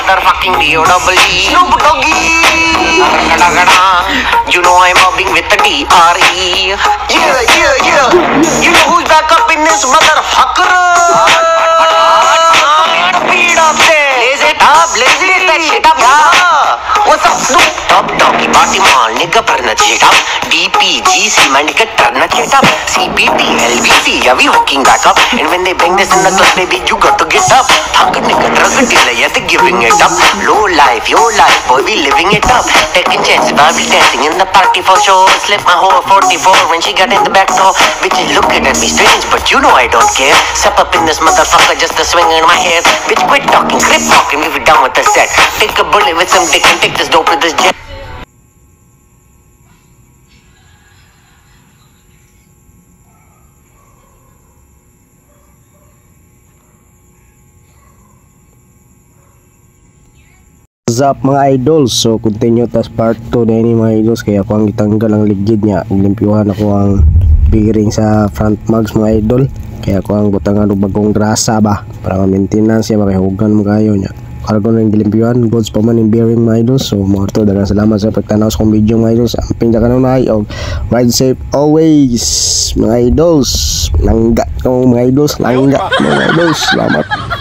motherfucking D-O-double-E. Snoop Doggy. You know I'm mobbing with the D-R-E. Yeah. You know who's back up in this motherfucker? Speed up there. Blaze it up. Blaze that shit up. Yeah. What's up, Snoop? Top doggy party mall, nigga parna shit up. DPGC, my nigga turn shit up. CPT, LBC, yeah, we hooking back up. And when they bring this in the club, baby, you got to get up. Thug nigga, drug dealer, yeah, they giving it up. Low life, your life, boy, we living it up. Taking chances, while we dancing in the party for sure. Slip my whore 44 when she got in the back door. Bitches looking at me strange, but you know I don't care. Step up in this motherfucker, just a swing in my hair. Bitch, quit talking, grip walking, we be done with the set. Take a bullet with some dick and take this dope with this jet. What's up mga idols? So continue tas part 2 na ini mga idols. Kaya ako ang itanggal ang ligid niya. Limpyuhan ako ang bearing sa front mags mga idol. Kaya ako ang butangan ng bagong grasa ba para ma-maintenance siya, makihugan mo kayo niya. Kargo na yung gilimpyuhan, goods pa man yung bearing mga idols. So mga ito, dagang salamat sa pagtanaw sa kong video mga idols. Ang pinakakanunay o ride safe always mga idols. Langga mga idols, langga mga idols. Salamat.